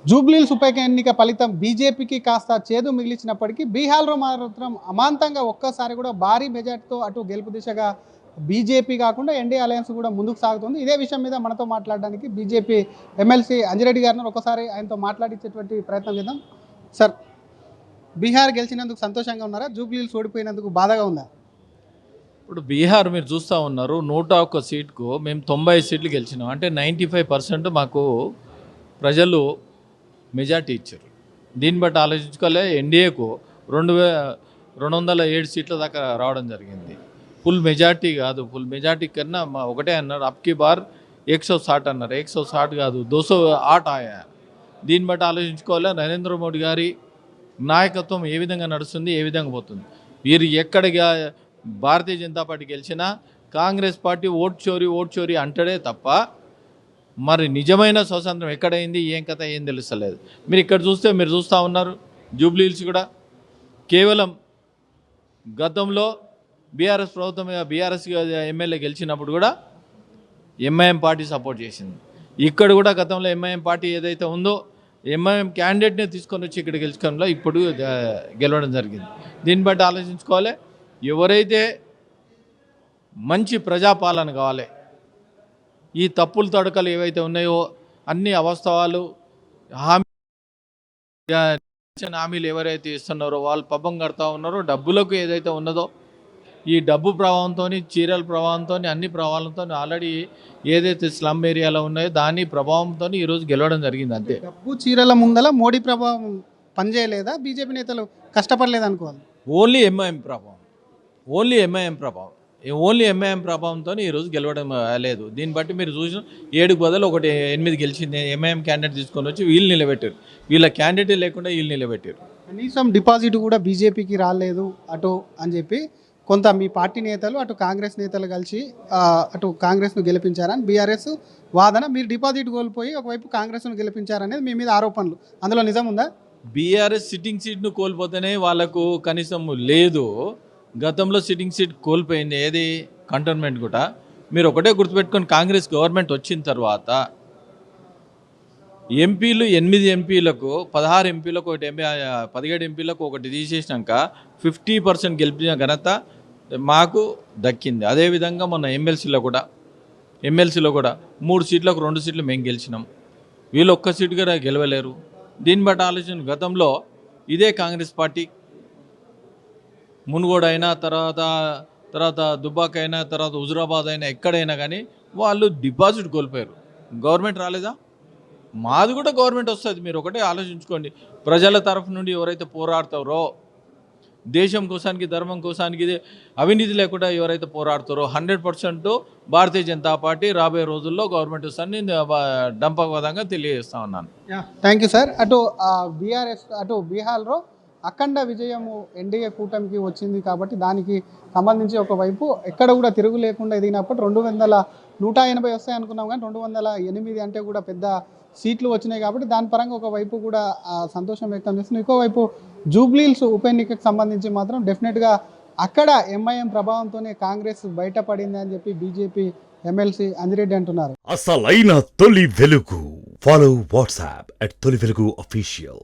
జూబ్లీహిల్స్ ఉప ఎన్నిక ఫలితం బీజేపీకి కాస్త చేదు మిగిలిచినప్పటికీ బీహార్లో మాత్రం అమాంతంగా ఒక్కసారి కూడా భారీ మెజార్టీతో అటు గెలుపు దిశగా బీజేపీ కాకుండా ఎన్డీఏ అలయన్స్ కూడా ముందుకు సాగుతుంది. ఇదే విషయం మీద మనతో మాట్లాడడానికి బీజేపీ ఎమ్మెల్సీ అంజిరెడ్డి గారిని ఒకసారి ఆయనతో మాట్లాడించేటువంటి ప్రయత్నం చేద్దాం. సార్, బీహార్ గెలిచినందుకు సంతోషంగా ఉన్నారా? జూబ్లీహిల్స్ ఓడిపోయినందుకు బాధగా ఉందా? ఇప్పుడు బీహార్ మీరు చూస్తూ ఉన్నారు, 101 సీట్కు మేము 90 సీట్లు గెలిచినాం. అంటే 95% మాకు ప్రజలు మెజార్టీ ఇచ్చారు. దీన్ని బట్టి ఆలోచించుకోలే, ఎన్డీఏకు 207 సీట్ల దాకా రావడం జరిగింది. ఫుల్ మెజార్టీ కాదు, ఫుల్ మెజార్టీ కన్నా ఒకటే అన్నారు, అప్కి బార్ 160 అన్నారు. 160 కాదు, 208 ఆయా. దీన్ని బట్టి ఆలోచించుకోవాలి, నరేంద్ర మోడీ గారి నాయకత్వం ఏ విధంగా నడుస్తుంది, ఏ విధంగా పోతుంది. వీరు ఎక్కడిగా భారతీయ జనతా పార్టీ గెలిచినా కాంగ్రెస్ పార్టీ ఓట్ చోరీ అంటడే తప్ప మరి నిజమైన స్వాతంత్రం ఎక్కడైంది, ఏం కథ, ఏం తెలుస్తలేదు. మీరు ఇక్కడ చూస్తే మీరు చూస్తూ ఉన్నారు, జూబ్లీహిల్స్ కూడా కేవలం గతంలో బీఆర్ఎస్ ప్రభుత్వం బీఆర్ఎస్ ఎమ్మెల్యే గెలిచినప్పుడు కూడా ఎంఐఎం పార్టీ సపోర్ట్ చేసింది. ఇక్కడ కూడా గతంలో ఎంఐఎం పార్టీ ఏదైతే ఉందో ఎంఐఎం క్యాండిడేట్ని తీసుకొని వచ్చి ఇక్కడ గెలుచుకోవడంలో ఇప్పుడు గెలవడం జరిగింది. దీన్ని బట్టి ఆలోచించుకోవాలి, ఎవరైతే మంచి ప్రజాపాలన కావాలి, ఈ తప్పులు తడకలు ఏవైతే ఉన్నాయో అన్ని అవాస్తవాలు హామీలు ఎవరైతే ఇస్తున్నారో వాళ్ళు పబ్బం కడతా ఉన్నారో, డబ్బులకు ఏదైతే ఉన్నదో ఈ డబ్బు ప్రభావంతో, చీరల ప్రభావంతో, అన్ని ప్రభావాలతో ఆల్రెడీ ఏదైతే స్లమ్ ఏరియాలో ఉన్నాయో దాని ప్రభావంతో ఈరోజు గెలవడం జరిగింది. అంతే. డబ్బు చీరల ముందల మోడీ ప్రభావం పనిచేయలేదా? బీజేపీ నేతలు కష్టపడలేదు అనుకోవాలి. ఓన్లీ ఎంఐఎం ప్రభావంతో ఈరోజు గెలవడం లేదు. దీన్ని బట్టి మీరు చూసిన 7కు బదులు 8 గెలిచింది. ఎంఐఎం క్యాండిడేట్ తీసుకొని వచ్చి వీళ్ళు నిలబెట్టారు. వీళ్ళ క్యాండిడేట్ లేకుండా వీళ్ళు నిలబెట్టారు. కనీసం డిపాజిట్ కూడా బీజేపీకి రాలేదు అటు అని చెప్పి కొంత మీ పార్టీ నేతలు అటు కాంగ్రెస్ నేతలు కలిసి అటు కాంగ్రెస్ను గెలిపించారని బీఆర్ఎస్ వాదన. మీరు డిపాజిట్ కోల్పోయి ఒకవైపు కాంగ్రెస్ను గెలిపించారనేది మీ మీద ఆరోపణలు. అందులో నిజం ఉందా? బీఆర్ఎస్ సిట్టింగ్ సీట్ను కోల్పోతేనే వాళ్ళకు కనీసం లేదు. గతంలో సిట్టింగ్ సీట్ కోల్పోయింది ఏది, కంటోన్మెంట్ కూడా. మీరు ఒకటే గుర్తుపెట్టుకొని, కాంగ్రెస్ గవర్నమెంట్ వచ్చిన తర్వాత ఎంపీలు 8 ఎంపీలకు 16 ఎంపీలకు 17 ఎంపీలకు ఒకటి తీసేసినాక 50% గెలిపిన ఘనత మాకు దక్కింది. అదేవిధంగా మొన్న ఎమ్మెల్సీలో కూడా 3 సీట్లకు 2 సీట్లు మేము గెలిచినాం. వీళ్ళు ఒక్క సీటు కూడా గెలవలేరు. దీన్ని బట్టి ఆలోచన, గతంలో ఇదే కాంగ్రెస్ పార్టీ మునుగోడు అయినా, తర్వాత దుబ్బాక అయినా, తర్వాత హుజురాబాద్ అయినా, ఎక్కడైనా కానీ వాళ్ళు డిపాజిట్ కోల్పోయారు. గవర్నమెంట్ రాలేదా? మాది కూడా గవర్నమెంట్ వస్తుంది. మీరు ఒకటే ఆలోచించుకోండి, ప్రజల తరఫు నుండి ఎవరైతే పోరాడతారో, దేశం కోసానికి, ధర్మం కోసానికి, అవినీతి లేకుండా ఎవరైతే పోరాడతారో 100% భారతీయ జనతా పార్టీ రాబోయే రోజుల్లో గవర్నమెంట్ వస్తుందని డంపవిధంగా తెలియజేస్తా ఉన్నాను. Thank you sir. అటు బీఆర్ఎస్ అటు బీహార్లో అఖండ విజయము ఎన్డీఏ కూటమికి వచ్చింది కాబట్టి దానికి సంబంధించి ఒకవైపు ఎక్కడ కూడా తిరుగు లేకుండా ఎదిగినప్పుడు 180 వస్తాయి అనుకున్నాం, కానీ 208 అంటే కూడా పెద్ద సీట్లు వచ్చినాయి కాబట్టి దాని పరంగా ఒకవైపు కూడా సంతోషం వ్యక్తం చేస్తుంది. ఇంకోవైపు జూబ్లీహిల్స్ ఉప ఎన్నికకు సంబంధించి మాత్రం డెఫినెట్గా అక్కడ ఎంఐఎం ప్రభావంతోనే కాంగ్రెస్ బయటపడింది అని చెప్పి బీజేపీ ఎమ్మెల్సీ అంజిరెడ్డి అంటున్నారు. అసలైన తొలి వెలుగు. ఫాలో వాట్సాప్ @తొలి వెలుగు అఫీషియల్.